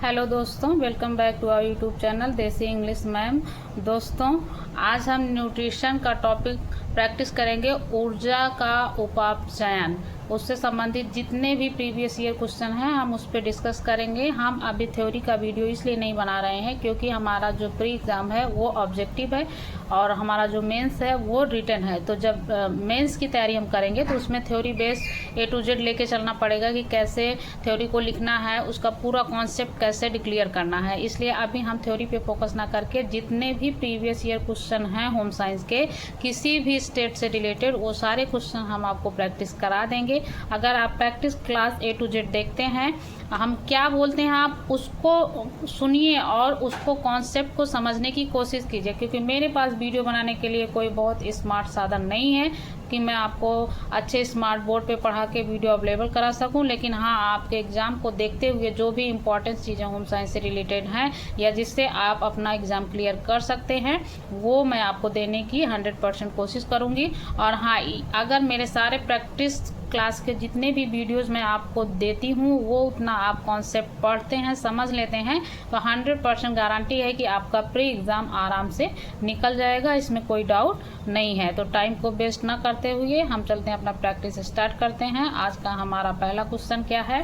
Hello दोस्तों, welcome back to our YouTube channel Desi English Ma'am. दोस्तों, आज हम न्यूट्रिशन का टॉपिक प्रैक्टिस करेंगे। ऊर्जा का उपापचयन, उससे संबंधित जितने भी प्रीवियस ईयर क्वेश्चन हैं हम उस पर डिस्कस करेंगे। हम अभी थ्योरी का वीडियो इसलिए नहीं बना रहे हैं क्योंकि हमारा जो प्री एग्ज़ाम है वो ऑब्जेक्टिव है और हमारा जो मेंस है वो रिटन है। तो जब मेंस की तैयारी हम करेंगे तो उसमें theory base A to Z लेके चलना पड़ेगा कि कैसे थ्योरी को लिखना है, उसका पूरा कॉन्सेप्ट कैसे डिक्लेयर करना है। इसलिए अभी हम थ्योरी पे फोकस ना करके जितने भी प्रीवियस ईयर क्वेश्चन हैं होम साइंस के किसी भी स्टेट से रिलेटेड वो सारे क्वेश्चन हम आपको प्रैक्टिस करा देंगे। अगर आप practice class A to Z देखते हैं, हम क्या बोलते हैं आप उसको सुनिए और उसको कॉन्सेप्ट को समझने की कोशिश कीजिए, क्योंकि मेरे पास वीडियो बनाने के लिए कोई बहुत स्मार्ट साधन नहीं है कि मैं आपको अच्छे स्मार्ट बोर्ड पे पढ़ा के वीडियो अवेलेबल करा सकूं। लेकिन हाँ, आपके एग्ज़ाम को देखते हुए जो भी इम्पोर्टेंट चीज़ें होम साइंस से रिलेटेड हैं या जिससे आप अपना एग्ज़ाम क्लियर कर सकते हैं वो मैं आपको देने की 100% कोशिश करूँगी। और हाँ, अगर मेरे सारे प्रैक्टिस क्लास के जितने भी वीडियोस मैं आपको देती हूँ वो उतना आप कॉन्सेप्ट पढ़ते हैं, समझ लेते हैं तो 100% गारंटी है कि आपका प्री एग्ज़ाम आराम से निकल जाएगा, इसमें कोई डाउट नहीं है। तो टाइम को वेस्ट ना करते हुए हम चलते हैं, अपना प्रैक्टिस स्टार्ट करते हैं। आज का हमारा पहला क्वेश्चन क्या है?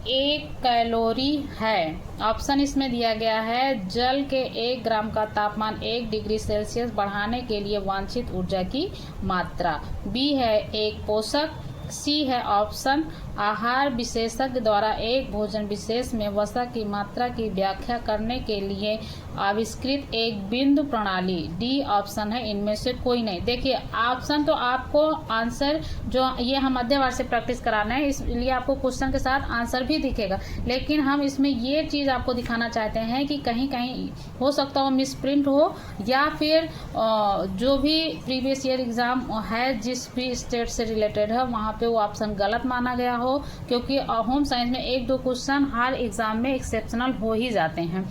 1 कैलोरी है। ऑप्शन इसमें दिया गया है जल के 1 ग्राम का तापमान 1 डिग्री सेल्सियस बढ़ाने के लिए वांछित ऊर्जा की मात्रा। बी है 1 पोषक। सी है ऑप्शन आहार विशेषज्ञ द्वारा एक भोजन विशेष में वसा की मात्रा की व्याख्या करने के लिए आविष्कृत एक बिंदु प्रणाली। डी ऑप्शन है इनमें से कोई नहीं। देखिए, ऑप्शन तो आपको आंसर जो ये हम मध्यवार से प्रैक्टिस कराना है इसलिए आपको क्वेश्चन के साथ आंसर भी दिखेगा, लेकिन हम इसमें ये चीज़ आपको दिखाना चाहते हैं कि कहीं कहीं हो सकता हो मिस प्रिंट हो या फिर जो भी प्रीवियस ईयर एग्ज़ाम है जिस भी स्टेट से रिलेटेड है वहाँ पे वो ऑप्शन गलत माना गया हो, क्योंकि होम साइंस में 1-2 क्वेश्चन हर एग्जाम में एक्सेप्शनल हो ही जाते हैं।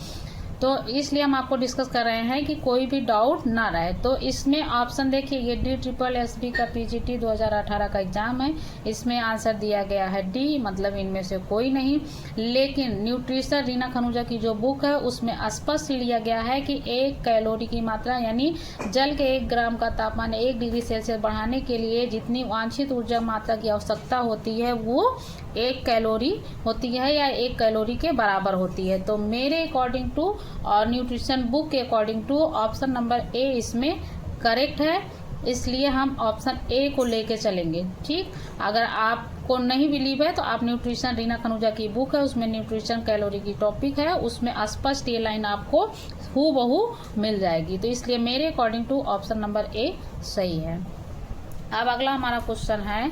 तो इसलिए हम आपको डिस्कस कर रहे हैं कि कोई भी डाउट ना रहे। तो इसमें ऑप्शन देखिए, ये DSSB का PGT 2018 का एग्जाम है, इसमें आंसर दिया गया है डी, मतलब इनमें से कोई नहीं। लेकिन न्यूट्रिशन रीना खनूजा की जो बुक है उसमें स्पष्ट लिया गया है कि 1 कैलोरी की मात्रा यानी जल के 1 ग्राम का तापमान 1 डिग्री सेल्सियस बढ़ाने के लिए जितनी वांछित ऊर्जा मात्रा की आवश्यकता होती है वो 1 कैलोरी होती है या 1 कैलोरी के बराबर होती है। तो मेरे अकॉर्डिंग टू और न्यूट्रिशन बुक के according to option number A इसमें करेक्ट है, इसलिए हम ऑप्शन ए को लेके चलेंगे। ठीक, अगर आपको नहीं बिलीव है तो आप न्यूट्रिशन रीना खनूजा की बुक है उसमें न्यूट्रिशन कैलोरी की टॉपिक है, उसमें स्पष्ट ये लाइन आपको हूबहू मिल जाएगी। तो इसलिए मेरे according to option number A सही है। अब अगला हमारा क्वेश्चन है,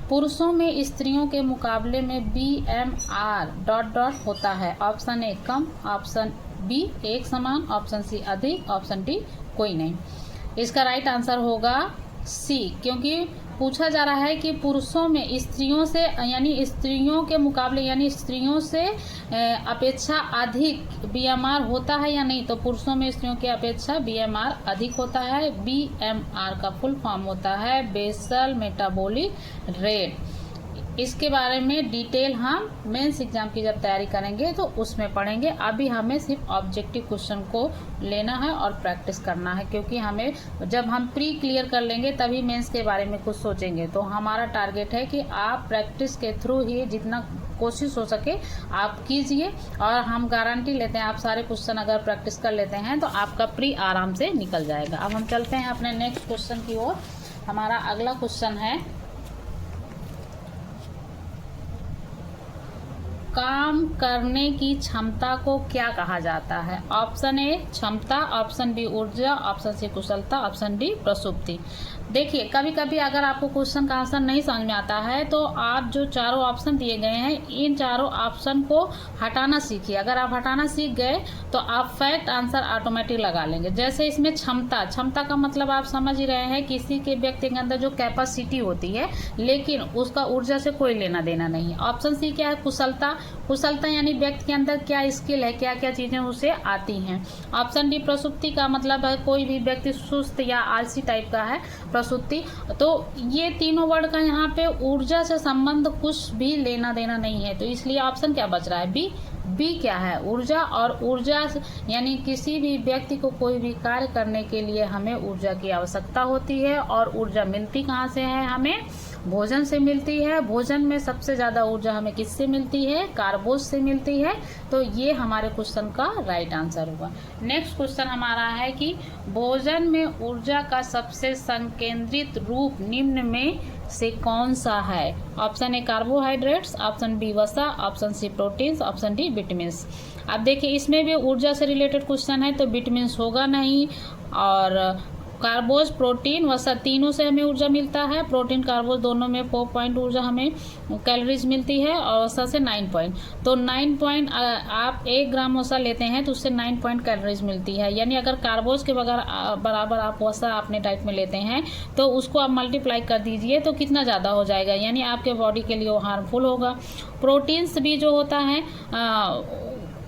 पुरुषों में स्त्रियों के मुकाबले में BMR ... होता है। ऑप्शन ए कम, ऑप्शन बी एक समान, ऑप्शन सी अधिक, ऑप्शन डी कोई नहीं। इसका राइट आंसर होगा सी, क्योंकि पूछा जा रहा है कि पुरुषों में स्त्रियों से यानी स्त्रियों के मुकाबले यानी स्त्रियों से अपेक्षा अधिक BMR होता है या नहीं। तो पुरुषों में स्त्रियों की अपेक्षा BMR अधिक होता है। BMR का फुल फॉर्म होता है बेसल मेटाबॉलिक रेट। इसके बारे में डिटेल हम मेंस एग्जाम की जब तैयारी करेंगे तो उसमें पढ़ेंगे। अभी हमें सिर्फ ऑब्जेक्टिव क्वेश्चन को लेना है और प्रैक्टिस करना है, क्योंकि हमें जब हम प्री क्लियर कर लेंगे तभी मेंस के बारे में कुछ सोचेंगे। तो हमारा टारगेट है कि आप प्रैक्टिस के थ्रू ही जितना कोशिश हो सके आप कीजिए, और हम गारंटी लेते हैं आप सारे क्वेश्चन अगर प्रैक्टिस कर लेते हैं तो आपका प्री आराम से निकल जाएगा। अब हम चलते हैं अपने नेक्स्ट क्वेश्चन की ओर। हमारा अगला क्वेश्चन है, काम करने की क्षमता को क्या कहा जाता है? ऑप्शन ए क्षमता, ऑप्शन बी ऊर्जा, ऑप्शन सी कुशलता, ऑप्शन डी प्रसुप्ति। देखिए, कभी कभी अगर आपको क्वेश्चन का आंसर नहीं समझ में आता है तो आप जो चारों ऑप्शन दिए गए हैं इन चारों ऑप्शन को हटाना सीखिए। अगर आप हटाना सीख गए तो आप फैक्ट आंसर ऑटोमेटिक लगा लेंगे। जैसे इसमें क्षमता, क्षमता का मतलब आप समझ ही रहे हैं किसी के व्यक्ति के अंदर जो कैपेसिटी होती है, लेकिन उसका ऊर्जा से कोई लेना देना नहीं है। ऑप्शन सी क्या है? कुशलता, कुशलता यानी व्यक्ति के अंदर क्या स्किल है, क्या क्या चीजें उसे आती हैं। ऑप्शन डी प्रसुप्ति का मतलब है कोई भी व्यक्ति सुस्त या आलसी टाइप का है प्रसूति। तो ये तीनों वर्ड का यहाँ पे ऊर्जा से संबंध कुछ भी लेना देना नहीं है, तो इसलिए ऑप्शन क्या बच रहा है? बी बी क्या है, ऊर्जा। और ऊर्जा यानी किसी भी व्यक्ति को कोई भी कार्य करने के लिए हमें ऊर्जा की आवश्यकता होती है। और ऊर्जा मिलती कहाँ से है, हमें भोजन से मिलती है। भोजन में सबसे ज्यादा ऊर्जा हमें किससे मिलती है, कार्बोज से मिलती है। तो ये हमारे क्वेश्चन का राइट आंसर होगा। नेक्स्ट क्वेश्चन हमारा है कि भोजन में ऊर्जा का सबसे संकेंद्रित रूप निम्न में से कौन सा है। Option A carbohydrates, option B वसा, option C proteins, option D vitamins. अब देखिए इसमें भी ऊर्जा से रिलेटेड क्वेश्चन है तो विटामिन्स होगा नहीं। और कार्बोज, प्रोटीन, वसा तीनों से हमें ऊर्जा मिलता है। प्रोटीन कार्बोज दोनों में 4 पॉइंट ऊर्जा हमें कैलोरीज मिलती है और वसा से 9 पॉइंट। तो 9 पॉइंट आप 1 ग्राम वसा लेते हैं तो उससे 9 पॉइंट कैलोरीज मिलती है। यानी अगर कार्बोज के बराबर आप वसा अपने डाइट में लेते हैं तो उसको आप मल्टीप्लाई कर दीजिए तो कितना ज़्यादा हो जाएगा, यानी आपके बॉडी के लिए वो हार्मफुल होगा। प्रोटीन्स भी जो होता है,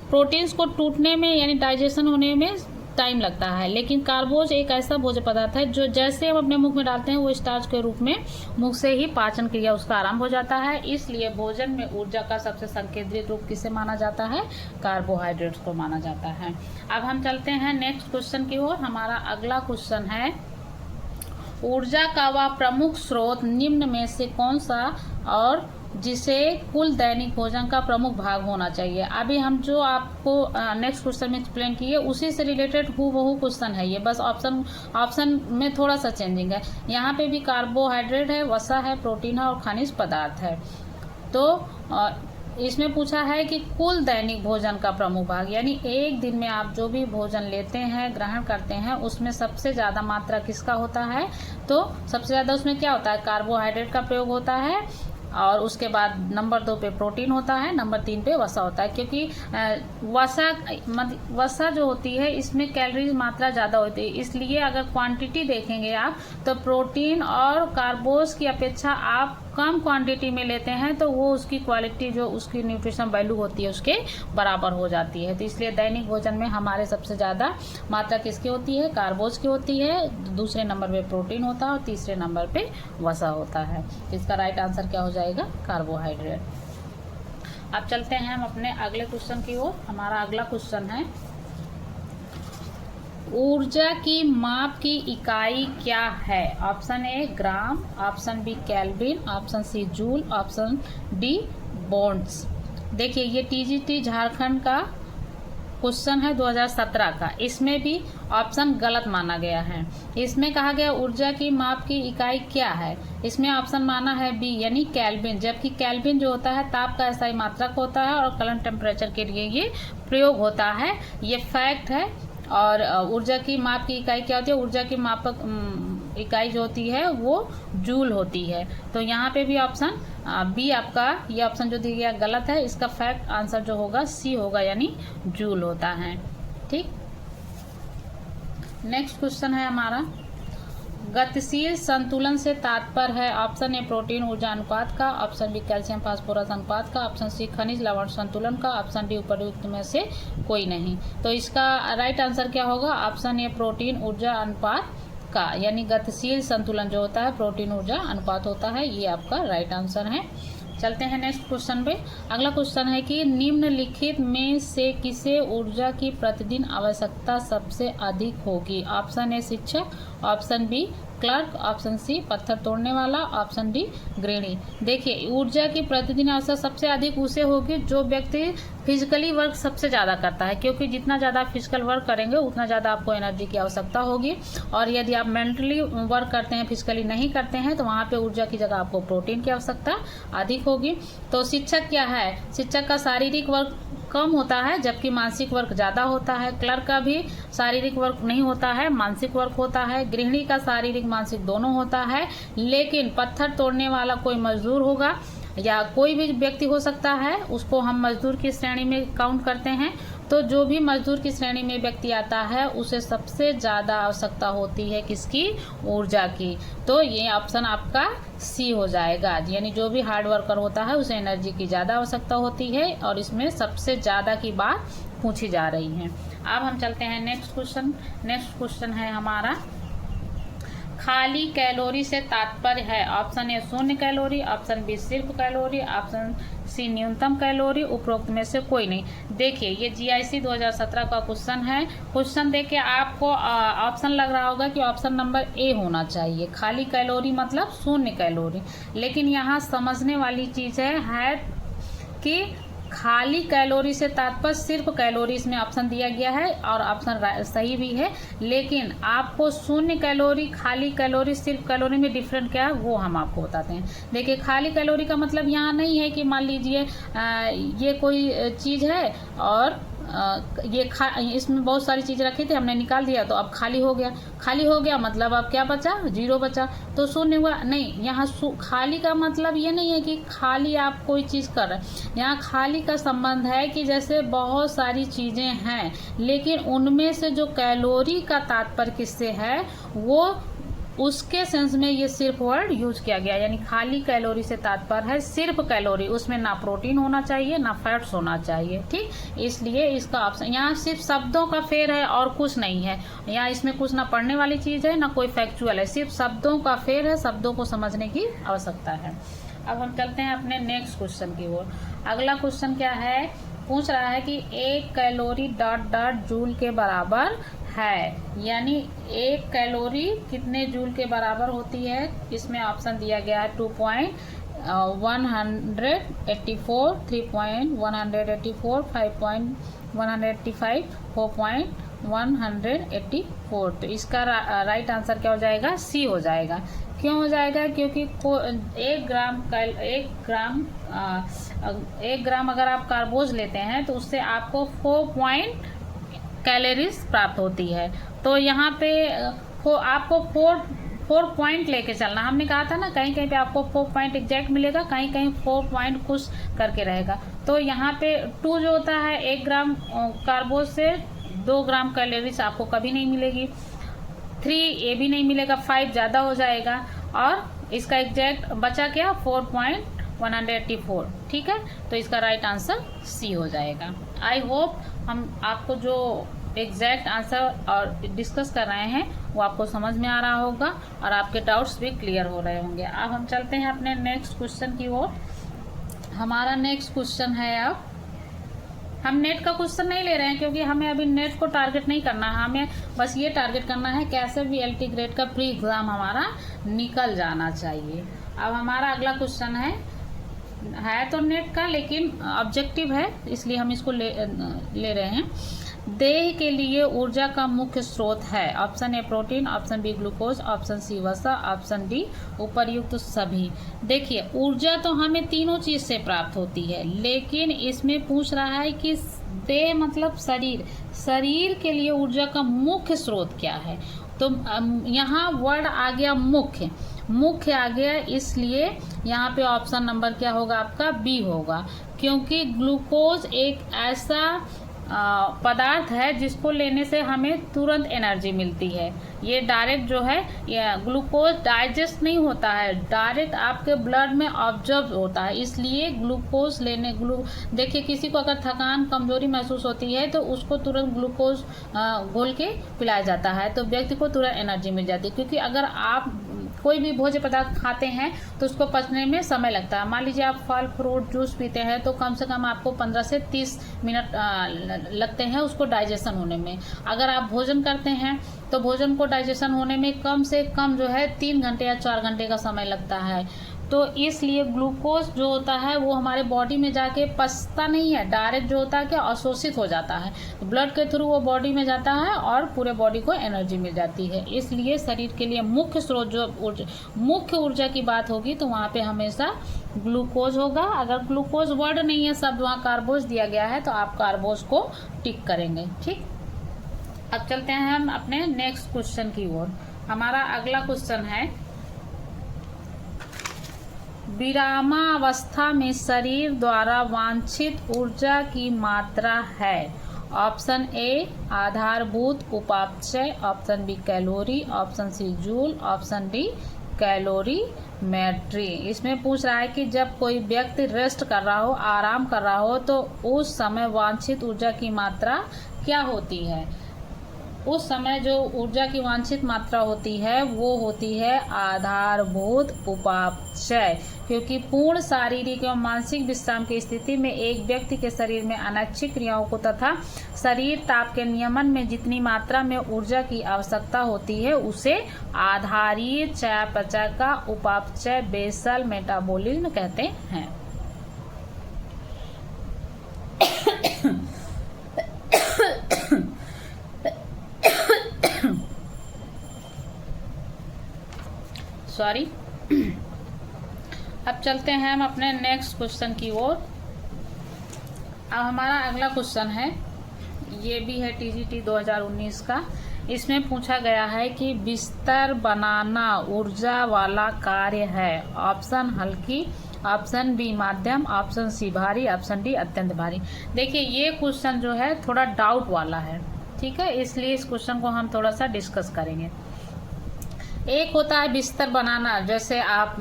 प्रोटीन्स को टूटने में यानी डाइजेशन होने में टाइम लगता है। लेकिन कार्बोज एक ऐसा भोज्य पदार्थ है जो जैसे हम अपने मुंह में डालते हैं वो स्टार्च के रूप में मुंह से ही पाचन क्रिया उसका आरंभ हो जाता है। इसलिए भोजन में ऊर्जा का सबसे संकेंद्रित रूप किसे माना जाता है, कार्बोहाइड्रेट्स को माना जाता है। अब हम चलते हैं नेक्स्ट क्वेश्चन की ओर। हमारा अगला क्वेश्चन है, ऊर्जा का वह प्रमुख स्रोत निम्न में से कौन सा और जिसे कुल दैनिक भोजन का प्रमुख भाग होना चाहिए। अभी हम जो आपको नेक्स्ट क्वेश्चन में एक्सप्लेन किए उसी से रिलेटेड हूबहू क्वेश्चन है ये, बस ऑप्शन में थोड़ा सा चेंजिंग है। यहाँ पे भी कार्बोहाइड्रेट है, वसा है, प्रोटीन है और खनिज पदार्थ है। तो इसमें पूछा है कि कुल दैनिक भोजन का प्रमुख भाग, यानी एक दिन में आप जो भी भोजन लेते हैं, ग्रहण करते हैं, उसमें सबसे ज़्यादा मात्रा किसका होता है। तो सबसे ज़्यादा उसमें क्या होता है, कार्बोहाइड्रेट का प्रयोग होता है। और उसके बाद नंबर 2 पे प्रोटीन होता है, नंबर 3 पे वसा होता है। क्योंकि वसा जो होती है इसमें कैलोरीज मात्रा ज़्यादा होती है। इसलिए अगर क्वांटिटी देखेंगे आप तो प्रोटीन और कार्बोज की अपेक्षा आप कम क्वांटिटी में लेते हैं तो वो उसकी क्वालिटी जो उसकी न्यूट्रिशन वैल्यू होती है उसके बराबर हो जाती है। तो इसलिए दैनिक भोजन में हमारे सबसे ज़्यादा मात्रा किसकी होती है, कार्बोज की होती है। दूसरे नंबर पे प्रोटीन होता है और तीसरे नंबर पे वसा होता है। इसका राइट आंसर क्या हो जाएगा, कार्बोहाइड्रेट। अब चलते हैं हम अपने अगले क्वेश्चन की ओर। हमारा अगला क्वेश्चन है, ऊर्जा की माप की इकाई क्या है। Option A gram, option B kelvin, option C joule, option D bonds. देखिए ये टीजीटी झारखंड का क्वेश्चन है 2017 का। इसमें भी ऑप्शन गलत माना गया है। इसमें कहा गया ऊर्जा की माप की इकाई क्या है, इसमें ऑप्शन माना है बी यानी केल्विन। जबकि केल्विन जो होता है ताप का एसआई मात्रक होता है और करंट टेम्परेचर के लिए ये प्रयोग होता है, ये फैक्ट है। और ऊर्जा की माप की इकाई क्या होती है, ऊर्जा की मापक इकाई जो होती है वो जूल होती है। तो यहाँ पे भी ऑप्शन बी आपका ये ऑप्शन जो दिया गया गलत है। इसका फैक्ट आंसर जो होगा सी होगा यानी जूल होता है। ठीक, नेक्स्ट क्वेश्चन है हमारा, गतिशील संतुलन से तात्पर्य है। ऑप्शन ए प्रोटीन ऊर्जा अनुपात का, ऑप्शन बी कैल्शियम फास्फोरस अनुपात का, ऑप्शन सी खनिज लवण संतुलन का, ऑप्शन डी उपर्युक्त में से कोई नहीं। तो इसका राइट आंसर क्या होगा, ऑप्शन ए प्रोटीन ऊर्जा अनुपात का, यानी गतिशील संतुलन जो होता है प्रोटीन ऊर्जा अनुपात होता है। ये आपका राइट आंसर है। चलते हैं नेक्स्ट क्वेश्चन पे। अगला क्वेश्चन है कि निम्नलिखित में से किसे ऊर्जा की प्रतिदिन आवश्यकता सबसे अधिक होगी। ऑप्शन ए शिक्षक, option B clerk, option C पत्थर तोड़ने वाला, ऑप्शन डी गृहिणी। देखिए ऊर्जा की प्रतिदिन आवश्यकता सबसे अधिक उसे होगी जो व्यक्ति फिजिकली वर्क सबसे ज़्यादा करता है, क्योंकि जितना ज़्यादा फिजिकल वर्क करेंगे उतना ज़्यादा आपको एनर्जी की आवश्यकता होगी। और यदि आप मेंटली वर्क करते हैं, फिजिकली नहीं करते हैं, तो वहाँ पे ऊर्जा की जगह आपको प्रोटीन की आवश्यकता अधिक होगी। तो शिक्षक क्या है, शिक्षक का शारीरिक वर्क कम होता है जबकि मानसिक वर्क ज़्यादा होता है। क्लर्क का भी शारीरिक वर्क नहीं होता है, मानसिक वर्क होता है। गृहिणी का शारीरिक मानसिक दोनों होता है। लेकिन पत्थर तोड़ने वाला कोई मजदूर होगा या कोई भी व्यक्ति हो सकता है, उसको हम मजदूर की श्रेणी में काउंट करते हैं। तो जो भी मजदूर की श्रेणी में व्यक्ति आता है उसे सबसे ज़्यादा आवश्यकता होती है किसकी, ऊर्जा की। तो ये ऑप्शन आपका सी हो जाएगा, यानी जो भी हार्ड वर्कर होता है उसे एनर्जी की ज़्यादा आवश्यकता होती है और इसमें सबसे ज़्यादा की बात पूछी जा रही है। अब हम चलते हैं नेक्स्ट क्वेश्चन। नेक्स्ट क्वेश्चन है हमारा, खाली कैलोरी से तात्पर्य है। Option A 0 calorie, option B सिर्फ कैलोरी, ऑप्शन सी न्यूनतम कैलोरी, उपरोक्त में से कोई नहीं। देखिए ये GIC 2017 का क्वेश्चन है। क्वेश्चन देख के आपको ऑप्शन लग रहा होगा कि ऑप्शन नंबर ए होना चाहिए, खाली कैलोरी मतलब शून्य कैलोरी। लेकिन यहाँ समझने वाली चीज़ है कि खाली कैलोरी से तात्पर्य सिर्फ कैलोरी, इसमें ऑप्शन दिया गया है और ऑप्शन सही भी है। लेकिन आपको शून्य कैलोरी, खाली कैलोरी, सिर्फ कैलोरी में डिफरेंट क्या है वो हम आपको बताते हैं। देखिए खाली कैलोरी का मतलब यहाँ नहीं है कि मान लीजिए ये कोई चीज़ है और इसमें बहुत सारी चीज़ रखी थी, हमने निकाल दिया तो अब खाली हो गया। खाली हो गया मतलब अब क्या बचा, 0 बचा, तो शून्य हुआ नहीं। यहाँ खाली का मतलब ये नहीं है कि खाली आप कोई चीज़ कर रहे हैं। यहाँ खाली का संबंध है कि जैसे बहुत सारी चीज़ें हैं लेकिन उनमें से जो कैलोरी का तात्पर्य किससे है वो उसके सेंस में ये सिर्फ वर्ड यूज किया गया। यानी खाली कैलोरी से तात्पर्य है सिर्फ कैलोरी, उसमें ना प्रोटीन होना चाहिए ना फैट्स होना चाहिए। ठीक, इसलिए इसका ऑप्शन यहाँ सिर्फ शब्दों का फेर है और कुछ नहीं है। यहाँ इसमें कुछ ना पढ़ने वाली चीज़ है ना कोई फैक्चुअल है, सिर्फ शब्दों का फेर है, शब्दों को समझने की आवश्यकता है। अब हम चलते हैं अपने नेक्स्ट क्वेश्चन की ओर। अगला क्वेश्चन क्या है, पूछ रहा है कि 1 कैलोरी ... जूल के बराबर है। यानी 1 कैलोरी कितने जूल के बराबर होती है, इसमें ऑप्शन दिया गया है 2.184, 3.184, 5.185, 4.184। तो इसका राइट आंसर क्या हो जाएगा, सी हो जाएगा। क्यों हो जाएगा, क्योंकि 1 ग्राम अगर आप कार्बोज लेते हैं तो उससे आपको 4 कैलोरीज प्राप्त होती है। तो यहाँ पे आपको 4 पॉइंट लेके चलना। हमने कहा था ना कहीं कहीं पे आपको 4 पॉइंट एग्जैक्ट मिलेगा, कहीं कहीं 4 पॉइंट कुछ करके रहेगा। तो यहाँ पे 2 जो होता है 1 ग्राम कार्बोज से 2 ग्राम कैलोरीज आपको कभी नहीं मिलेगी। 3 ये भी नहीं मिलेगा, 5 ज़्यादा हो जाएगा और इसका एग्जैक्ट बचा क्या 4.184। ठीक है, तो इसका राइट आंसर सी हो जाएगा। आई होप हम आपको जो एग्जैक्ट आंसर और डिस्कस कर रहे हैं वो आपको समझ में आ रहा होगा और आपके डाउट्स भी क्लियर हो रहे होंगे। अब हम चलते हैं अपने नेक्स्ट क्वेश्चन की ओर। हमारा नेक्स्ट क्वेश्चन है, अब हम नेट का क्वेश्चन नहीं ले रहे हैं क्योंकि हमें अभी नेट को टारगेट नहीं करना है, हमें बस ये टारगेट करना है कैसे भी LT ग्रेड का प्री एग्ज़ाम हमारा निकल जाना चाहिए। अब हमारा अगला क्वेश्चन है तो नेट का लेकिन ऑब्जेक्टिव है इसलिए हम इसको ले रहे हैं। देह के लिए ऊर्जा का मुख्य स्रोत है। Option A protein, option B glucose, option C वसा, ऑप्शन डी उपर्युक्त सभी। देखिए ऊर्जा तो हमें तीनों चीज से प्राप्त होती है, लेकिन इसमें पूछ रहा है कि देह मतलब शरीर के लिए ऊर्जा का मुख्य स्रोत क्या है। तो यहाँ वर्ड आ गया मुख्य आ गया, इसलिए यहाँ पे ऑप्शन नंबर क्या होगा आपका, बी होगा। क्योंकि ग्लूकोज एक ऐसा पदार्थ है जिसको लेने से हमें तुरंत एनर्जी मिलती है। ये डायरेक्ट जो है ये ग्लूकोज डाइजेस्ट नहीं होता है, डायरेक्ट आपके ब्लड में ऑब्जर्व होता है। इसलिए ग्लूकोज देखिए किसी को अगर थकान कमजोरी महसूस होती है तो उसको तुरंत ग्लूकोज घोल के पिलाया जाता है तो व्यक्ति को तुरंत एनर्जी मिल जाती है। क्योंकि अगर आप कोई भी भोज्य पदार्थ खाते हैं तो उसको पचने में समय लगता है। मान लीजिए आप फल फ्रूट जूस पीते हैं तो कम से कम आपको 15 से 30 मिनट लगते हैं उसको डाइजेशन होने में। अगर आप भोजन करते हैं तो भोजन को डाइजेशन होने में कम से कम जो है 3 घंटे या 4 घंटे का समय लगता है। तो इसलिए ग्लूकोज जो होता है वो हमारे बॉडी में जाके पचता नहीं है, डायरेक्ट जो होता है कि अवशोषित हो जाता है, तो ब्लड के थ्रू वो बॉडी में जाता है और पूरे बॉडी को एनर्जी मिल जाती है। इसलिए शरीर के लिए मुख्य स्रोत जो मुख्य ऊर्जा की बात होगी तो वहाँ पे हमेशा ग्लूकोज होगा। अगर ग्लूकोज वर्ड नहीं है शब्द वहाँ कार्बोज दिया गया है तो आप कार्बोज को टिक करेंगे। ठीक, अब चलते हैं हम अपने नेक्स्ट क्वेश्चन की ओर। हमारा अगला क्वेश्चन है, विरामावस्था में शरीर द्वारा वांछित ऊर्जा की मात्रा है। ऑप्शन ए आधारभूत उपापचय, option B calorie, option C joule, option D calorimetry. इसमें पूछ रहा है कि जब कोई व्यक्ति रेस्ट कर रहा हो, आराम कर रहा हो तो उस समय वांछित ऊर्जा की मात्रा क्या होती है। उस समय जो ऊर्जा की वांछित मात्रा होती है वो होती है आधारभूत उपापचय, क्योंकि पूर्ण शारीरिक एवं मानसिक विश्राम की स्थिति में एक व्यक्ति के शरीर में अनैच्छिक क्रियाओं को तथा शरीर ताप के नियमन में जितनी मात्रा में ऊर्जा की आवश्यकता होती है उसे आधारीय चयापचय का उपापचय बेसल मेटाबॉलिज्म कहते हैं। सॉरी। अब चलते हैं हम अपने नेक्स्ट क्वेश्चन की ओर। अब हमारा अगला क्वेश्चन है, ये भी है टीजीटी 2019 का। इसमें पूछा गया है कि बिस्तर बनाना ऊर्जा वाला कार्य है। ऑप्शन हल्की, ऑप्शन बी माध्यम, ऑप्शन सी भारी, ऑप्शन डी अत्यंत भारी। देखिए ये क्वेश्चन जो है थोड़ा डाउट वाला है, ठीक है, इसलिए इस क्वेश्चन को हम थोड़ा सा डिस्कस करेंगे। एक होता है बिस्तर बनाना, जैसे आप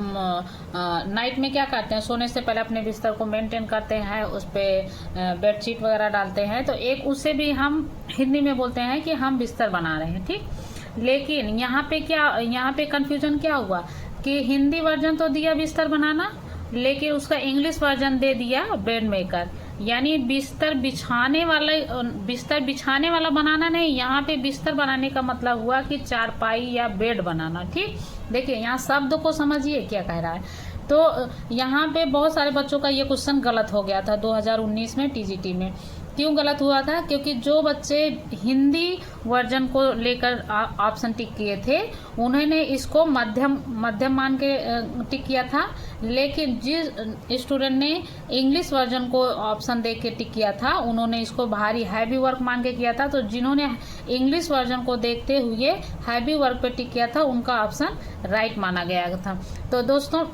नाइट में क्या करते हैं, सोने से पहले अपने बिस्तर को मेंटेन करते हैं, उस पर बेडशीट वगैरह डालते हैं, तो एक उसे भी हम हिंदी में बोलते हैं कि हम बिस्तर बना रहे हैं, ठीक। लेकिन यहाँ पे कंफ्यूजन क्या हुआ कि हिंदी वर्जन तो दिया बिस्तर बनाना, लेकिन उसका इंग्लिश वर्जन दे दिया बेड मेकर, यानी बिस्तर बिछाने वाला बनाना नहीं। यहाँ पे बिस्तर बनाने का मतलब हुआ कि चारपाई या बेड बनाना, ठीक। देखिए यहाँ शब्द को समझिए क्या कह रहा है। तो यहाँ पे बहुत सारे बच्चों का ये क्वेश्चन गलत हो गया था 2019 में टीजीटी में। क्यों गलत हुआ था? क्योंकि जो बच्चे हिंदी वर्जन को लेकर ऑप्शन टिक किए थे उन्होंने इसको मध्यम मान के टिक किया था, लेकिन जिस स्टूडेंट ने इंग्लिश वर्जन को ऑप्शन दे के टिक किया था उन्होंने इसको भारी हैवी वर्क मान के किया था। तो जिन्होंने इंग्लिश वर्जन को देखते हुए हैवी वर्क पे टिक किया था उनका ऑप्शन राइट माना गया था। तो दोस्तों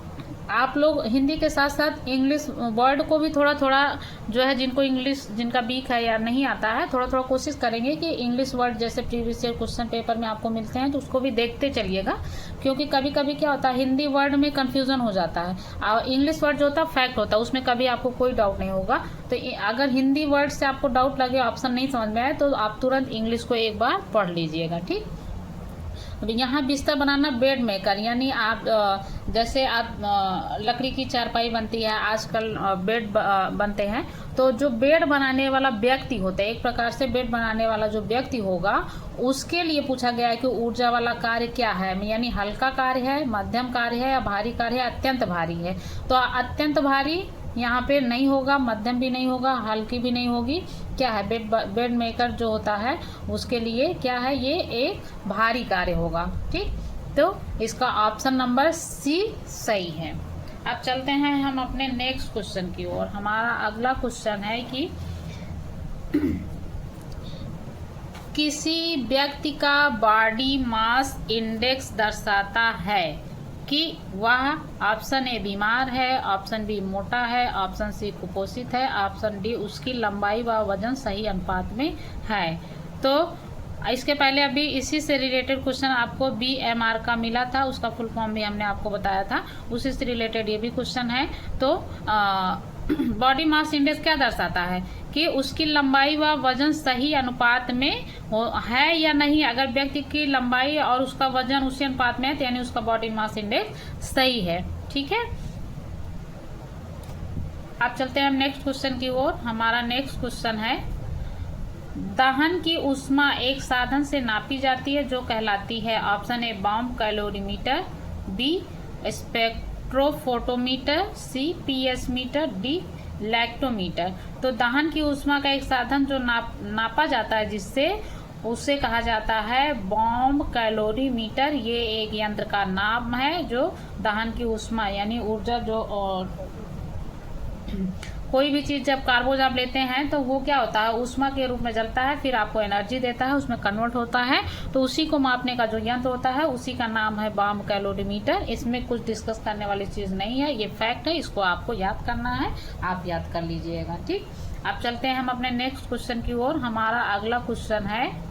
आप लोग हिंदी के साथ साथ इंग्लिश वर्ड को भी थोड़ा थोड़ा जो है, जिनको इंग्लिश जिनका वीक है या नहीं आता है, थोड़ा थोड़ा कोशिश करेंगे कि इंग्लिश वर्ड जैसे प्रीवियस ईयर क्वेश्चन पेपर में आपको मिलते हैं तो उसको भी देखते चलिएगा, क्योंकि कभी कभी क्या होता है हिंदी वर्ड में कंफ्यूजन हो जाता है और इंग्लिश वर्ड जो होता है फैक्ट होता है, उसमें कभी आपको कोई डाउट नहीं होगा। तो अगर हिंदी वर्ड से आपको डाउट लगे, ऑप्शन नहीं समझ में आए, तो आप तुरंत इंग्लिश को एक बार पढ़ लीजिएगा, ठीक। यहाँ बिस्तर बनाना बेड मेकर, यानी आप जैसे आप लकड़ी की चारपाई बनती है, आजकल बेड बनते हैं, तो जो बेड बनाने वाला व्यक्ति होता है, एक प्रकार से बेड बनाने वाला जो व्यक्ति होगा उसके लिए पूछा गया है कि ऊर्जा वाला कार्य क्या है, यानी हल्का कार्य है, मध्यम कार्य है या भारी कार्य है, अत्यंत भारी है। तो अत्यंत भारी यहाँ पे नहीं होगा, मध्यम भी नहीं होगा, हल्की भी नहीं होगी। क्या है, बेड मेकर जो होता है उसके लिए क्या है, ये एक भारी कार्य होगा, ठीक। तो इसका ऑप्शन नंबर सी सही है। अब चलते हैं हम अपने नेक्स्ट क्वेश्चन की ओर। हमारा अगला क्वेश्चन है कि किसी व्यक्ति का बॉडी मास इंडेक्स दर्शाता है कि वह ऑप्शन ए बीमार है, ऑप्शन बी मोटा है, ऑप्शन सी कुपोषित है, ऑप्शन डी उसकी लंबाई व वजन सही अनुपात में है। तो इसके पहले अभी इसी से रिलेटेड क्वेश्चन आपको BMR का मिला था, उसका फुल फॉर्म भी हमने आपको बताया था, उसी से रिलेटेड ये भी क्वेश्चन है। तो बॉडी मास इंडेक्स क्या दर्शाता है कि उसकी लंबाई व वजन सही अनुपात में है या नहीं। अगर व्यक्ति की लंबाई और उसका वजन उसी अनुपात में है तो यानी उसका बॉडी मास इंडेक्स सही है, ठीक है। अब चलते हैं हम नेक्स्ट क्वेश्चन की ओर। हमारा नेक्स्ट क्वेश्चन है, दहन की ऊष्मा एक साधन से नापी जाती है जो कहलाती है, option A bomb calorimeter, B spectrophotometer, C PS meter, D lactometer. तो दहन की ऊष्मा का एक साधन जो नापा जाता है जिससे, उसे कहा जाता है बॉम्ब कैलोरीमीटर। ये एक यंत्र का नाम है जो दहन की ऊष्मा यानी ऊर्जा, जो कोई भी चीज जब कार्बोज आप लेते हैं तो वो क्या होता है, ऊष्मा के रूप में जलता है, फिर आपको एनर्जी देता है, उसमें कन्वर्ट होता है। तो उसी को मापने का जो यंत्र होता है उसी का नाम है बॉम्ब कैलोरीमीटर। इसमें कुछ डिस्कस करने वाली चीज नहीं है, ये फैक्ट है, इसको आपको याद करना है, आप याद कर लीजिएगा, ठीक। अब चलते हैं हम अपने नेक्स्ट क्वेश्चन की ओर। हमारा अगला क्वेश्चन है,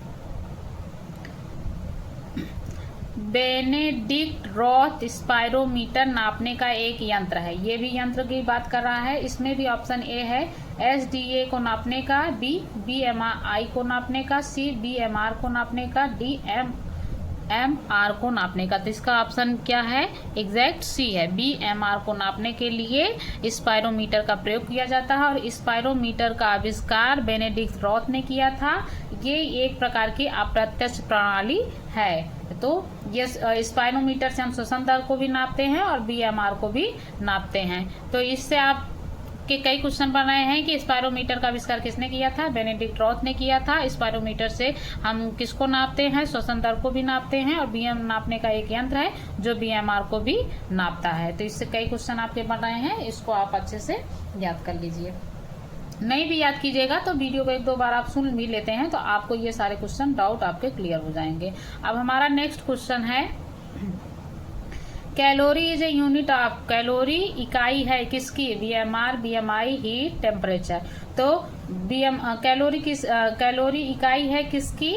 बेनेडिक्ट रॉथ स्पायरोमीटर नापने का एक यंत्र है। ये भी यंत्र की बात कर रहा है। इसमें भी ऑप्शन ए है SDA को नापने का, B BMI को नापने का, C BMR को नापने का, D MR को नापने का। तो इसका ऑप्शन क्या है? एग्जैक्ट C है। BMR को नापने के लिए स्पायरोमीटर का प्रयोग किया जाता है और स्पायरोमीटर का आविष्कार बेनेडिक्ट रॉथ ने किया था। ये एक प्रकार की अप्रत्यक्ष प्रणाली है। तो ये स्पायरोमीटर से हम श्वसन दर को भी नापते हैं और BMR को भी नापते हैं। तो इससे आप के कई क्वेश्चन बन रहे हैं कि स्पायरोमीटर का आविष्कार किसने किया था? बेनेडिक्ट रॉथ ने किया था। स्पायरोमीटर से हम किसको नापते हैं? श्वसन दर को भी नापते हैं और BM नापने का एक यंत्र है जो BMR को भी नापता है। तो इससे कई क्वेश्चन आपके बन रहे हैं, इसको आप अच्छे से याद कर लीजिए। नहीं भी याद कीजिएगा तो वीडियो को एक दो बार आप सुन भी लेते हैं तो आपको ये सारे क्वेश्चन डाउट आपके क्लियर हो जाएंगे। अब हमारा नेक्स्ट क्वेश्चन है, calorie is a unit of, calorie इकाई है किसकी? BMR BMI heat temperature. तो कैलोरी इकाई है किसकी?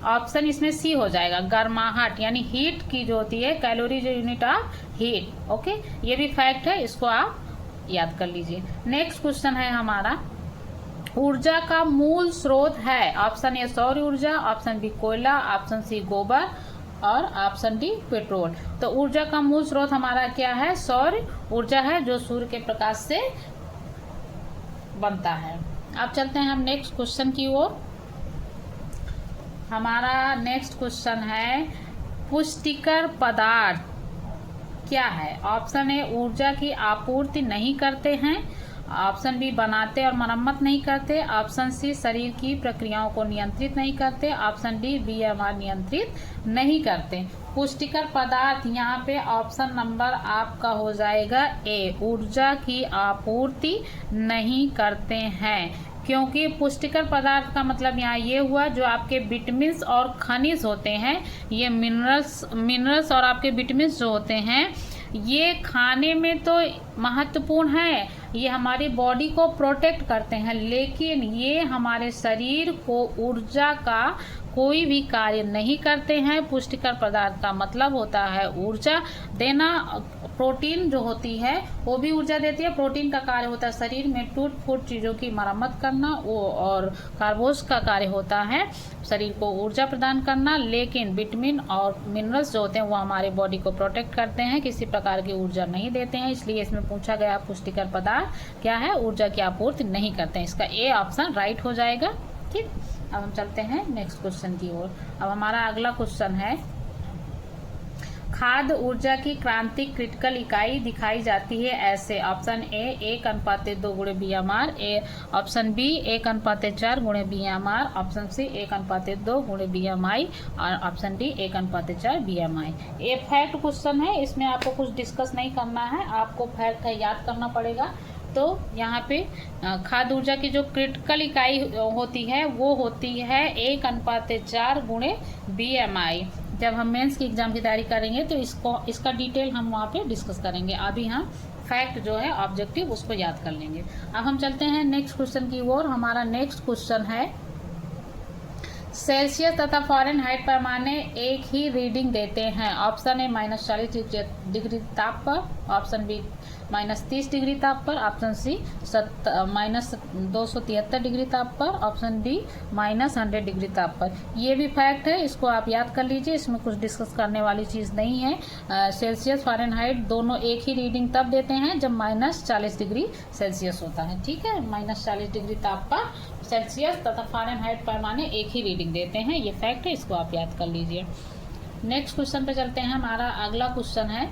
ऑप्शन इसमें C हो जाएगा, गर्माहट यानी हीट की जो होती है, कैलोरी जो यूनिट ऑफ हीट। ओके, ये भी फैक्ट है, इसको आप याद कर लीजिए। नेक्स्ट क्वेश्चन है हमारा, ऊर्जा का मूल स्रोत है। ऑप्शन ए सौर ऊर्जा, ऑप्शन बी कोयला, ऑप्शन सी गोबर और ऑप्शन डी पेट्रोल। तो ऊर्जा का मूल स्रोत हमारा क्या है? सौर ऊर्जा है जो सूर्य के प्रकाश से बनता है। अब चलते हैं हम नेक्स्ट क्वेश्चन की ओर। हमारा नेक्स्ट क्वेश्चन है, पुष्टिकर पदार्थ क्या है? ऑप्शन ए ऊर्जा की आपूर्ति नहीं करते हैं, ऑप्शन बी बनाते और मरम्मत नहीं करते, ऑप्शन सी शरीर की प्रक्रियाओं को नियंत्रित नहीं करते, ऑप्शन डी BMR नियंत्रित नहीं करते। पुष्टिकर पदार्थ यहाँ पे ऑप्शन नंबर आपका हो जाएगा ए, ऊर्जा की आपूर्ति नहीं करते हैं। क्योंकि पुष्टिकर पदार्थ का मतलब यहाँ ये हुआ जो आपके विटामिन्स और खनिज होते हैं, ये मिनरल्स और आपके विटामिन्स जो होते हैं ये खाने में तो महत्वपूर्ण है, ये हमारी बॉडी को प्रोटेक्ट करते हैं, लेकिन ये हमारे शरीर को ऊर्जा का कोई भी कार्य नहीं करते हैं। पुष्टिकर पदार्थ का मतलब होता है ऊर्जा देना। प्रोटीन जो होती है वो भी ऊर्जा देती है। प्रोटीन का कार्य होता है शरीर में टूट फूट चीज़ों की मरम्मत करना, और कार्बोज का कार्य होता है शरीर को ऊर्जा प्रदान करना। लेकिन विटामिन और मिनरल्स जो होते हैं वो हमारे बॉडी को प्रोटेक्ट करते हैं, किसी प्रकार की ऊर्जा नहीं देते हैं। इसलिए इसमें पूछा गया पुष्टिकर पदार्थ क्या है? ऊर्जा की आपूर्ति नहीं करते हैं। इसका ए ऑप्शन राइट हो जाएगा। ठीक, अब हम चलते हैं नेक्स्ट क्वेश्चन की ओर। अब हमारा अगला क्वेश्चन है, खाद्य ऊर्जा की क्रांतिक क्रिटिकल इकाई दिखाई जाती है ऐसे। ऑप्शन ए 1:2 गुणे BMR, ऑप्शन बी 1:4 गुणे BMR, ऑप्शन सी 1:2 गुणे BMI और ऑप्शन डी 1:4 BMI। ये फैक्ट क्वेश्चन है, इसमें आपको कुछ डिस्कस नहीं करना है, आपको फैक्ट है याद करना पड़ेगा। तो यहाँ पे खाद्य ऊर्जा की जो क्रिटिकल इकाई होती है वो होती है 1:4 गुणे BMI। जब हम मेंस की एग्जाम की तैयारी करेंगे तो इसका डिटेल हम वहाँ पे डिस्कस करेंगे। अभी हम फैक्ट जो है ऑब्जेक्टिव उसको याद कर लेंगे। अब हम चलते हैं नेक्स्ट क्वेश्चन की ओर। हमारा नेक्स्ट क्वेश्चन है, सेल्सियस तथा फ़ारेनहाइट पैमाने एक ही रीडिंग देते हैं। ऑप्शन ए -40 डिग्री ताप पर, ऑप्शन बी -30 डिग्री ताप पर, ऑप्शन सी -273 डिग्री ताप पर, ऑप्शन डी -100 डिग्री ताप पर। ये भी फैक्ट है, इसको आप याद कर लीजिए, इसमें कुछ डिस्कस करने वाली चीज़ नहीं है। सेल्सियस फ़ारेनहाइट दोनों एक ही रीडिंग तब देते हैं जब -40 डिग्री सेल्सियस होता है। ठीक है, -40 डिग्री ताप पर सेल्सियस तथा फ़ारेनहाइट पैमाने एक ही रीडिंग देते हैं, ये फैक्ट है, इसको आप याद कर लीजिए। नेक्स्ट क्वेश्चन पे चलते हैं। हमारा अगला क्वेश्चन है,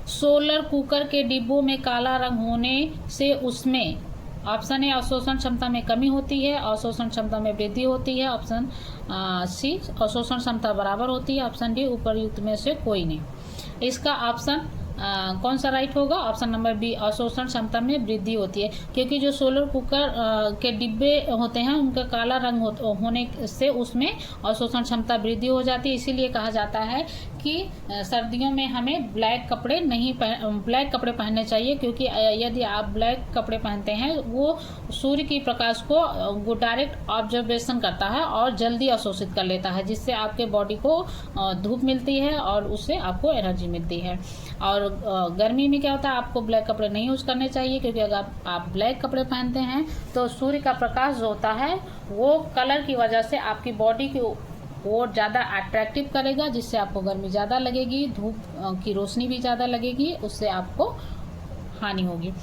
सोलर कुकर के डिब्बों में काला रंग होने से उसमें ऑप्शन ए अवशोषण क्षमता में कमी होती है, अवशोषण क्षमता में वृद्धि होती है, ऑप्शन सी अवशोषण क्षमता बराबर होती है, ऑप्शन डी उपर्युक्त में से कोई नहीं। इसका ऑप्शन कौन सा राइट होगा? ऑप्शन नंबर बी अवशोषण क्षमता में वृद्धि होती है, क्योंकि जो सोलर कुकर के डिब्बे होते हैं उनका काला रंग होने से उसमें अवशोषण क्षमता वृद्धि हो जाती है। इसीलिए कहा जाता है कि सर्दियों में हमें ब्लैक कपड़े पहनने चाहिए, क्योंकि यदि आप ब्लैक कपड़े पहनते हैं वो सूर्य की प्रकाश को वो डायरेक्ट ऑब्जर्वेशन करता है और जल्दी अवशोषित कर लेता है, जिससे आपके बॉडी को धूप मिलती है और उससे आपको एनर्जी मिलती है। और गर्मी में क्या होता है, आपको ब्लैक कपड़े नहीं यूज़ करने चाहिए, क्योंकि अगर आप ब्लैक कपड़े पहनते हैं तो सूर्य का प्रकाश जो होता है वो कलर की वजह से आपकी बॉडी की वो ज़्यादा अट्रैक्टिव करेगा, जिससे आपको गर्मी ज़्यादा लगेगी, धूप की रोशनी भी ज़्यादा लगेगी, उससे आपको हानि होगी।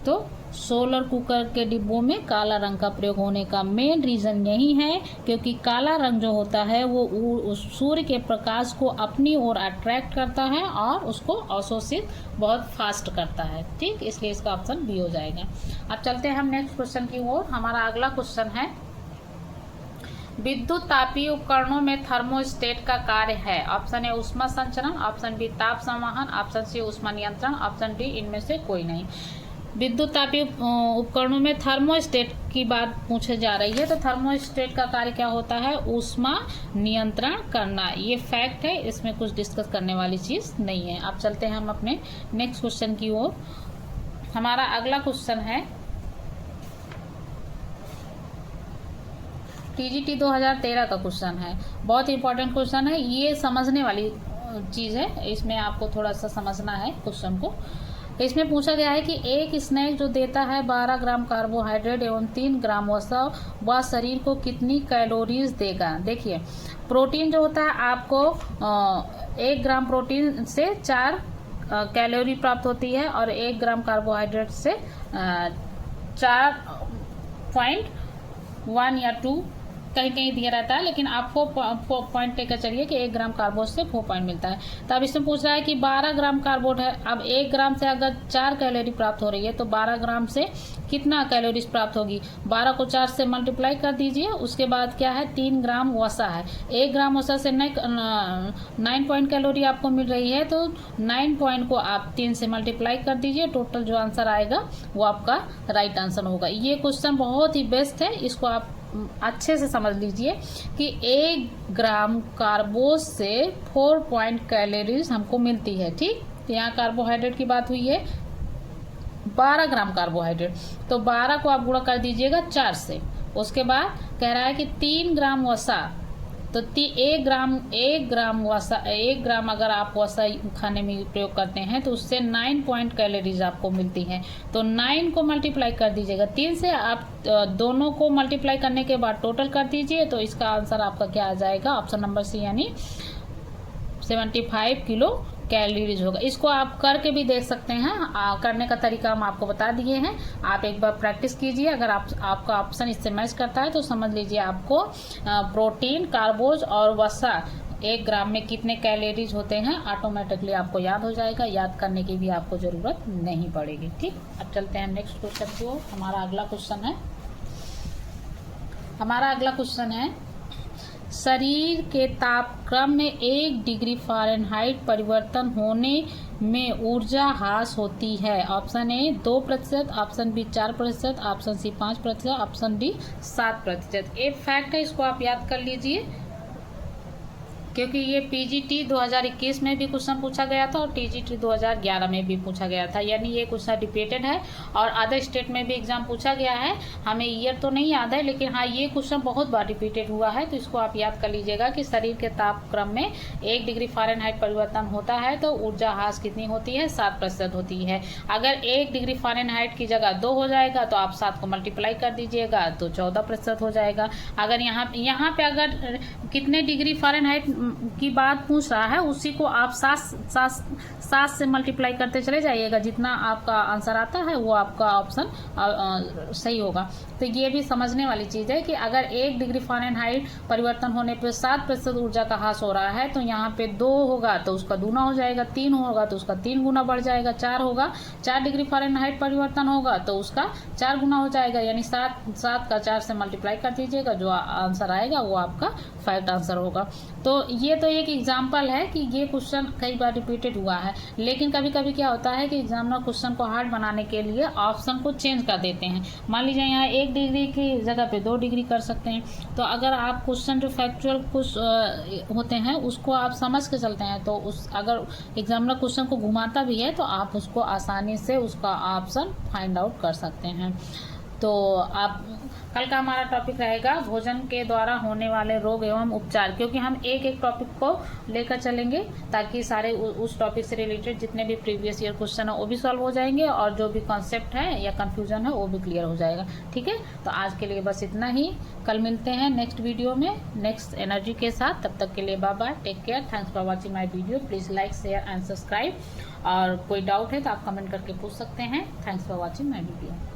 तो सोलर कुकर के डिब्बों में काला रंग का प्रयोग होने का मेन रीज़न यही है, क्योंकि काला रंग जो होता है वो सूर्य के प्रकाश को अपनी ओर अट्रैक्ट करता है और उसको अवशोषित बहुत फास्ट करता है। ठीक, इसलिए इसका ऑप्शन बी हो जाएगा। अब चलते हैं हम नेक्स्ट क्वेश्चन की ओर। हमारा अगला क्वेश्चन है, विद्युत तापीय उपकरणों में थर्मोस्टेट का कार्य है। ऑप्शन ए ऊष्मा संचरण, ऑप्शन बी ताप संवहन, ऑप्शन सी ऊष्मा नियंत्रण, ऑप्शन डी इनमें से कोई नहीं। विद्युत तापीय उपकरणों में थर्मोस्टेट की बात पूछे जा रही है, तो थर्मोस्टेट का कार्य क्या होता है, ऊष्मा नियंत्रण करना। ये फैक्ट है, इसमें कुछ डिस्कस करने वाली चीज़ नहीं है। अब चलते हैं हम अपने नेक्स्ट क्वेश्चन की ओर। हमारा अगला क्वेश्चन है, टीजीटी 2013 का क्वेश्चन है, बहुत इंपॉर्टेंट क्वेश्चन है, ये समझने वाली चीज़ है, इसमें आपको थोड़ा सा समझना है क्वेश्चन को। इसमें पूछा गया है कि एक स्नैक जो देता है 12 ग्राम कार्बोहाइड्रेट एवं 3 ग्राम वसा, वह शरीर को कितनी कैलोरीज देगा। देखिए, प्रोटीन जो होता है आपको 1 ग्राम प्रोटीन से 4 कैलोरी प्राप्त होती है, और 1 ग्राम कार्बोहाइड्रेट से 4.1 या 2 कहीं कहीं दिया रहता है, लेकिन आप 4 पॉइंट लेकर चलिए कि 1 ग्राम कार्बोट से 4 पॉइंट मिलता है। तो अब इसमें पूछ रहा है कि 12 ग्राम कार्बोट है। अब 1 ग्राम से अगर 4 कैलोरी प्राप्त हो रही है तो 12 ग्राम से कितना कैलोरीज प्राप्त होगी, 12 को 4 से मल्टीप्लाई कर दीजिए। उसके बाद क्या है, 3 ग्राम वसा है, 1 ग्राम वसा से 9 पॉइंट कैलोरी आपको मिल रही है, तो 9 पॉइंट को आप 3 से मल्टीप्लाई कर दीजिए, टोटल जो आंसर आएगा वो आपका राइट आंसर होगा। ये क्वेश्चन बहुत ही बेस्ट है, इसको आप अच्छे से समझ लीजिए कि 1 ग्राम कार्बोज से 4 पॉइंट कैलोरीज हमको मिलती है। ठीक, तो यहाँ कार्बोहाइड्रेट की बात हुई है, 12 ग्राम कार्बोहाइड्रेट, तो 12 को आप गुणा कर दीजिएगा 4 से। उसके बाद कह रहा है कि 3 ग्राम वसा, तो 1 ग्राम अगर आप वसा खाने में प्रयोग करते हैं तो उससे 9 पॉइंट कैलोरीज आपको मिलती हैं। तो 9 को मल्टीप्लाई कर दीजिएगा 3 से, आप दोनों को मल्टीप्लाई करने के बाद टोटल कर दीजिए, तो इसका आंसर आपका क्या आ जाएगा, ऑप्शन नंबर सी, यानी 75 किलो कैलोरीज होगा। इसको आप करके भी देख सकते हैं, करने का तरीका हम आपको बता दिए हैं, आप एक बार प्रैक्टिस कीजिए। अगर आपका ऑप्शन इससे मैच करता है तो समझ लीजिए आपको प्रोटीन, कार्बोज और वसा 1 ग्राम में कितने कैलोरीज होते हैं ऑटोमेटिकली आपको याद हो जाएगा, याद करने की भी आपको ज़रूरत नहीं पड़ेगी। ठीक, अब चलते हैं नेक्स्ट क्वेश्चन की ओर। हमारा अगला क्वेश्चन है, शरीर के तापक्रम में 1 डिग्री फ़ारेनहाइट परिवर्तन होने में ऊर्जा ह्रास होती है। Option A 2%, option B 4%, option C 5%, option D 7%। एक फैक्ट है, इसको आप याद कर लीजिए, क्योंकि ये पीजीटी 2021 में भी क्वेश्चन पूछा गया था और टीजीटी 2011 में भी पूछा गया था, यानी ये क्वेश्चन रिपीटेड है और अदर स्टेट में भी एग्जाम पूछा गया है। हमें ईयर तो नहीं याद है, लेकिन हाँ ये क्वेश्चन बहुत बार रिपीटेड हुआ है, तो इसको आप याद कर लीजिएगा कि शरीर के तापक्रम में 1 डिग्री फ़ारेनहाइट परिवर्तन होता है तो ऊर्जा ह्रास कितनी होती है, 7% होती है। अगर 1 डिग्री फ़ारेनहाइट की जगह 2 हो जाएगा तो आप 7 को मल्टीप्लाई कर दीजिएगा तो 14% हो जाएगा। अगर यहाँ पे अगर कितने डिग्री फ़ारेनहाइट की बात पूछ रहा है, उसी को आप 7 से मल्टीप्लाई करते चले जाइएगा, जितना आपका आंसर आता है वो आपका ऑप्शन सही होगा। तो ये भी समझने वाली चीज़ है कि अगर 1 डिग्री फ़ारेनहाइट परिवर्तन होने पे 7% ऊर्जा का ह्रास हो रहा है, तो यहाँ पे 2 होगा तो उसका दूना हो जाएगा, 3 होगा तो उसका 3 गुना बढ़ जाएगा, 4 होगा, 4 डिग्री फ़ारेनहाइट परिवर्तन होगा तो उसका 4 गुना हो जाएगा, यानी 7 का 4 से मल्टीप्लाई कर दीजिएगा, जो आंसर आएगा वो आपका फैक्ट आंसर होगा। तो ये तो एक एग्जाम्पल है कि ये क्वेश्चन कई बार रिपीटेड हुआ है, लेकिन कभी कभी क्या होता है कि एग्जामिनर क्वेश्चन को हार्ड बनाने के लिए ऑप्शन को चेंज कर देते हैं। मान लीजिए यहाँ 1 डिग्री की जगह पे 2 डिग्री कर सकते हैं। तो अगर आप क्वेश्चन जो फैक्चुअल कुछ होते हैं उसको आप समझ के चलते हैं, तो उस अगर एग्जामिनर क्वेश्चन को घुमाता भी है तो आप उसको आसानी से उसका ऑप्शन फाइंड आउट कर सकते हैं। तो आप कल का हमारा टॉपिक रहेगा भोजन के द्वारा होने वाले रोग एवं उपचार, क्योंकि हम एक एक टॉपिक को लेकर चलेंगे ताकि सारे उस टॉपिक से रिलेटेड जितने भी प्रीवियस ईयर क्वेश्चन है वो भी सॉल्व हो जाएंगे और जो भी कॉन्सेप्ट है या कंफ्यूजन है वो भी क्लियर हो जाएगा। ठीक है, तो आज के लिए बस इतना ही। कल मिलते हैं नेक्स्ट वीडियो में नेक्स्ट एनर्जी के साथ। तब तक के लिए bye bye, take care, thanks for watching my video. Please like, share and subscribe. और कोई डाउट है तो आप कमेंट करके पूछ सकते हैं। Thanks for watching my video.